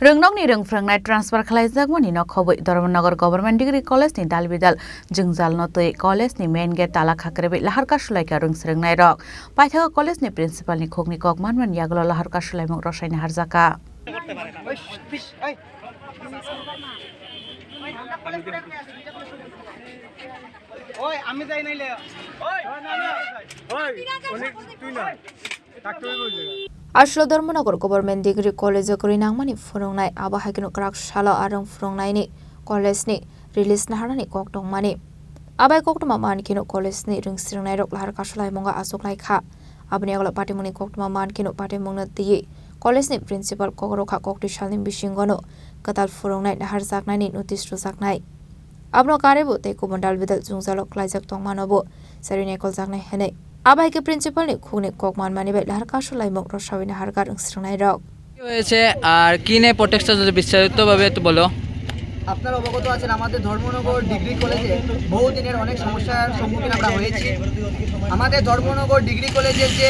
Rungni rungfrangnai transfer khlaijak ni khoboi Dharmanagar Government Degree College ni dalbidal jungjal notoi college ni main gate tala khakrebe laharka sulaika rungsringnai rok paithaga college ni principal ni khokni kokmanman yaglo laharka sulaimung rosaini harjaka ওই আমি যাই নাইলে ওই ওই অনেক তুই না doctor বলছে Ashlo Dharmanagar Government Degree College kori nangmani phurungnai aba haikino krak shala arang phurungnai ni college ni release naharani kokdong mani abai koktoma mankino college ni ringstringnai rok lahar kasulai monga asoknai kha abni agla patimuni koktoma mankino patimungna tiye college ni principal kokroka kokti shalnim bisingono katal phurungnai nahar jaknai ni notice rojaknai abno karebo te komandal bidal jungjalok klaijak tongmanobo sarinai kol jaknai hene আবাই কে principal নি খুনে kokman mani bai lahar kasulai mok rosawina hargar ungstringnai rok হয়েছে আর কিনে প্রটেক্টটা যদি বিস্তারিতভাবে একটু বলো। আপনারা অবগত আছেন আমাদের ধর্মনগর ডিগ্রি কলেজে বহুদিনের অনেক সমস্যার সম্মুখীন আমরা হয়েছি। আমাদের ধর্মনগর ডিগ্রি কলেজের যে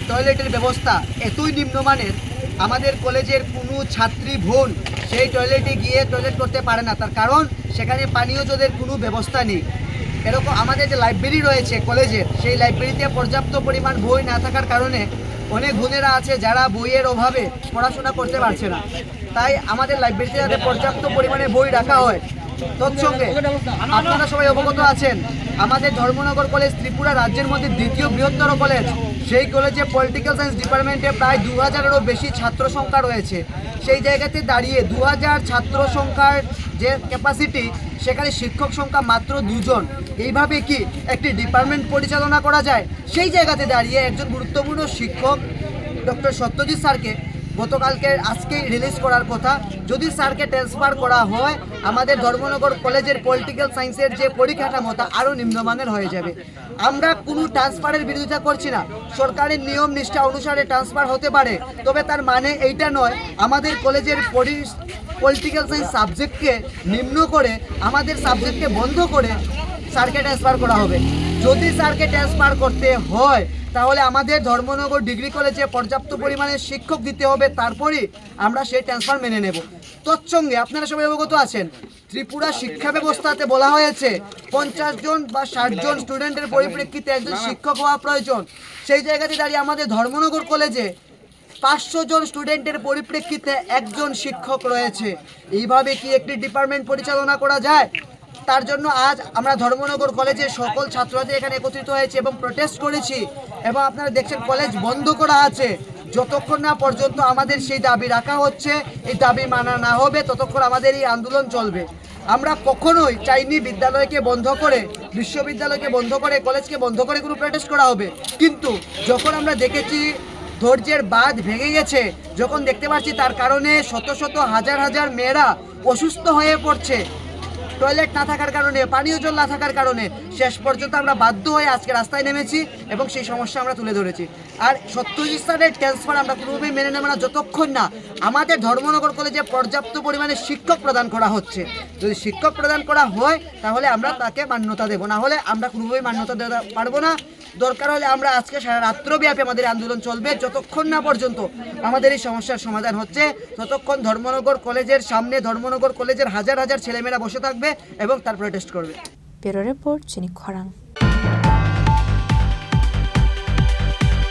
টয়লেটের ব্যবস্থা এতই নিম্নমানের, আমাদের কলেজের কোনো ছাত্রী বোন সেই টয়লেটে গিয়ে টয়লেট করতে পারে না, তার কারণ সেখানে পানীয় জলের কোনো ব্যবস্থা নেই। এরকম আমাদের যে লাইব্রেরি রয়েছে কলেজের, সেই লাইব্রেরিতে পর্যাপ্ত পরিমাণ বই না থাকার কারণে অনেক বোনেরা আছে যারা বইয়ের অভাবে পড়াশোনা করতে পারছে না। তাই আমাদের লাইব্রেরিতে যাতে পর্যাপ্ত পরিমাণে বই রাখা হয়। তৎসঙ্গে আপনারা সবাই অবগত আছেন আমাদের ধর্মনগর কলেজ ত্রিপুরা রাজ্যের মধ্যে দ্বিতীয় বৃহত্তর কলেজ। সেই কলেজে পলিটিক্যাল সায়েন্স ডিপার্টমেন্টে প্রায় 2000-এরও বেশি ছাত্র সংখ্যা রয়েছে। সেই জায়গাতে দাঁড়িয়ে 2000 ছাত্র সংখ্যার যে ক্যাপাসিটি, সেখানে শিক্ষক সংখ্যা মাত্র 2 জন। এইভাবে কি একটি ডিপার্টমেন্ট পরিচালনা করা যায়? সেই জায়গাতে দাঁড়িয়ে একজন গুরুত্বপূর্ণ শিক্ষক ডক্টর সত্যজিৎ স্যারকে গতকালকে আজকে রিলিজ করার কথা। যদি স্যারকে ট্রান্সফার করা হয়, আমাদের ধর্মনগর কলেজের পলিটিক্যাল সায়েন্সের যে পরিকাঠামোটা আরও নিম্নমানের হয়ে যাবে। আমরা কোনো ট্রান্সফারের বিরোধিতা করছি না, সরকারের নিয়ম নিষ্ঠা অনুসারে ট্রান্সফার হতে পারে, তবে তার মানে এইটা নয় আমাদের কলেজের পলিটিক্যাল সায়েন্স সাবজেক্টকে নিম্ন করে, আমাদের সাবজেক্টকে বন্ধ করে স্যারকে ট্রান্সফার করা হবে। যদি স্যারকে ট্রান্সফার করতে হয় তাহলে আমাদের ধর্মনগর ডিগ্রি কলেজে পর্যাপ্ত পরিমাণে শিক্ষক দিতে হবে, তারপরেই আমরা সেই ট্রান্সফার মেনে নেব। তৎসঙ্গে আপনারা সবাই অবগত আছেন ত্রিপুরা শিক্ষা ব্যবস্থাতে বলা হয়েছে 50 জন বা 60 জন স্টুডেন্টের পরিপ্রেক্ষিতে একজন শিক্ষক হওয়া প্রয়োজন। সেই জায়গাতে দাঁড়িয়ে আমাদের ধর্মনগর কলেজে 500 জন স্টুডেন্টের পরিপ্রেক্ষিতে একজন শিক্ষক রয়েছে। এইভাবে কি একটি ডিপার্টমেন্ট পরিচালনা করা যায়? তার জন্য আজ আমরা ধর্মনগর কলেজের সকল ছাত্রছাত্রী এখানে একত্রিত হয়েছে এবং প্রোটেস্ট করেছি। এবং আপনারা দেখছেন কলেজ বন্ধ করা আছে। যতক্ষণ না পর্যন্ত আমাদের সেই দাবি রাখা হচ্ছে, এই দাবি মানা না হবে, ততক্ষণ আমাদের এই আন্দোলন চলবে। আমরা কখনোই চাইনি বিদ্যালয়কে বন্ধ করে, বিশ্ববিদ্যালয়কে বন্ধ করে, কলেজকে বন্ধ করে কোনো প্রোটেস্ট করা হবে। কিন্তু যখন আমরা দেখেছি ধৈর্যের বাঁধ ভেঙে গেছে, যখন দেখতে পাচ্ছি তার কারণে শত শত হাজার হাজার মেয়েরা অসুস্থ হয়ে পড়ছে, টয়লেট না থাকার কারণে, পানীয় জল না থাকার কারণে, শেষ পর্যন্ত আমরা বাধ্য হয়ে আজকে রাস্তায় নেমেছি এবং সেই সমস্যা আমরা তুলে ধরেছি। আর সত্যজিৎ স্যারের ট্রান্সফার আমরা কোনোভাবেই মেনে নেব না যতক্ষণ না আমাদের ধর্মনগর কলেজে পর্যাপ্ত পরিমাণে শিক্ষক প্রদান করা হচ্ছে। যদি শিক্ষক প্রদান করা হয় তাহলে আমরা তাকে মান্যতা দেব, না হলে আমরা কোনোভাবেই মান্যতা দিতে পারবো না। দরকার হলে আমরা আজকে সারা রাত্রব্যাপী আমাদের আন্দোলন চলবে, যতক্ষণ না পর্যন্ত আমাদের এই সমস্যার সমাধান হচ্ছে। ততক্ষণ ধর্মনগর কলেজের সামনে ধর্মনগর কলেজের হাজার হাজার ছেলেমেয়েরা বসে থাকবে এবং তার প্রোটেস্ট করবে। ব্যুরো রিপোর্ট চিনি খরাং।